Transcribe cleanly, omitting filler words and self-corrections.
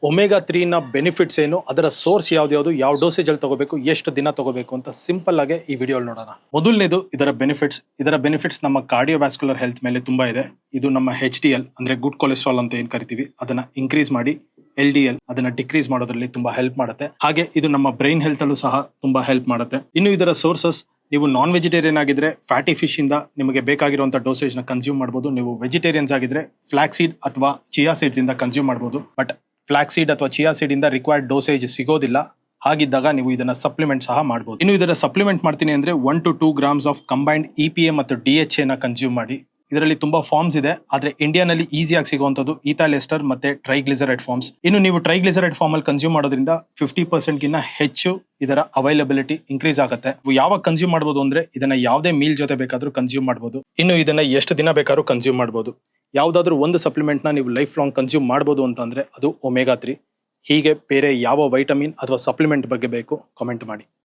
Omega 3 ನ benefits ಏನು, ಅದರ ಸೋರ್ಸ್ ಯಾವ್ದು, ಯಾವ ಡೋಸೇಜ್ ಅಲ್ಲಿ ತಗೋಬೇಕು, ಎಷ್ಟು ದಿನ ತಗೋಬೇಕು ಅಂತ ಸಿಂಪಲ್ ಆಗಿ ಈ ವಿಡಿಯೋ ನೋಡೋಣ. ಮೊದಲನೇದು ಇದರ ಬೆನಿಫಿಟ್ಸ್ ನಮ್ಮ ಕಾರ್ಡಿಯೋವ್ಯಾಸ್ಕ್ಯುಲರ್ ಹೆಲ್ತ್ ಮೇಲೆ ತುಂಬಾ ಇದೆ. ಇದು ನಮ್ಮ HDL ಅಂದ್ರೆ ಗುಡ್ ಕೊಲೆಸ್ಟ್ರಾಲ್ ಅಂತ ಏನ್ ಕರಿತೀವಿ ಅದನ್ನ ಇನ್ಕ್ರೀಸ್ ಮಾಡಿ LDL ಅದನ್ನ ಡಿಕ್ರೀಸ್ ಮಾಡೋದ್ರಲ್ಲಿ ತುಂಬಾ ಹೆಲ್ಪ್ ಮಾಡುತ್ತೆ. ಹಾಗೆ ಇದು ನಮ್ಮ ಬ್ರೈನ್ ಹೆಲ್ತ್ ಅಲ್ಲೂ ಸಹ ತುಂಬಾ ಹೆಲ್ಪ್ ಮಾಡುತ್ತೆ. ಇನ್ನು ಇದರ ಸೋರ್ಸಸ್, ನೀವು ನಾನ್ ವೆಜಿಟೇರಿಯನ್ ಆಗಿದ್ರೆ ಫ್ಯಾಟಿ ಫಿಶ್ ಇಂದ ನಿಮಗೆ ಬೇಕಾಗಿರುವಂತ ಡೋಸೇಜ್ ನ ಕನ್ಸ್ಯೂಮ್ ಮಾಡಬಹುದು. ನೀವು ವೆಜಿಟೇರಿಯನ್ಸ್ ಆಗಿದ್ರೆ ಫ್ಲಾಕ್ಸ್ ಸೀಡ್ ಅಥವಾ ಚಿಯಾ ಸೀಡ್ಸ್ ಇಂದ ಕನ್ಸ್ಯೂಮ್ ಮಾಡಬಹುದು. ಬಟ್ ಫ್ಲಾಕ್ಸ್ ಸೀಡ್ ಅಥವಾ ಚಿಯಾ ಸೀಡ್ ಇಂದ ರಿಕ್ವೈರ್ಡ್ ಡೋಸೇಜ್ ಸಿಗೋದಿಲ್ಲ. ಹಾಗಿದ್ದಾಗ ನೀವು ಇದನ್ನ ಸಪ್ಲಿಮೆಂಟ್ ಸಹ ಮಾಡಬಹುದು. ಇನ್ನು ಇದರ ಸಪ್ಲಿಮೆಂಟ್ ಮಾಡ್ತೀನಿ ಅಂದ್ರೆ 1 to 2 grams of combined EPA ಮತ್ತು DHA ನ ಕನ್ಸ್ಯೂಮ್ ಮಾಡಿ. ಇದರಲ್ಲಿ ತುಂಬಾ ಫಾರ್ಮ್ಸ್ ಇದೆ, ಆದ್ರೆ ಇಂಡಿಯಾನಲ್ಲಿ ಈಸಿಯಾಗಿ ಸಿಗುವಂತದ್ದು ಈಥೈಲ್ ಎಸ್ಟರ್ ಮತ್ತೆ ಟ್ರೈಗ್ಲಿಸರೈಡ್ ಫಾರ್ಮ್ಸ್. ಇನ್ನು ನೀವು ಟ್ರೈಗ್ಲಿಸರೈಡ್ ಫಾರ್ಮ್ ಅಲ್ಲಿ ಕನ್ಸ್ಯೂಮ್ ಮಾಡೋದ್ರಿಂದ 50% ಗಿನ್ನ ಹೆಚ್ಚು ಇದರ ಅವೈಲಬಿಲಿಟಿ ಇನ್ಕ್ರೀಸ್ ಆಗುತ್ತೆ. ಯಾವಾಗ ಕನ್ಸ್ಯೂಮ್ ಮಾಡಬಹುದು ಅಂದ್ರೆ ಇದನ್ನ ಯಾವುದೇ ಮೀಲ್ ಜೊತೆ ಬೇಕಾದ್ರೂ ಕನ್ಸ್ಯೂಮ್ ಮಾಡಬಹುದು. ಇನ್ನು ಇದನ್ನ ಎಷ್ಟು ದಿನ ಬೇಕಾದ್ರೂ ಕನ್ಸ್ಯೂಮ್ ಮಾಡಬಹುದು. ಯಾವ್ದಾದ್ರು ಒಂದು ಸಪ್ಲಿಮೆಂಟ್ ನ ನೀವು ಲೈಫ್ ಲಾಂಗ್ ಕನ್ಸ್ಯೂಮ್ ಮಾಡಬಹುದು ಅಂತಂದ್ರೆ ಅದು ಒಮೆಗಾ 3. ಹೀಗೆ ಬೇರೆ ಯಾವ ವೈಟಮಿನ್ ಅಥವಾ ಸಪ್ಲಿಮೆಂಟ್ ಬಗ್ಗೆ ಬೇಕು ಕಾಮೆಂಟ್ ಮಾಡಿ.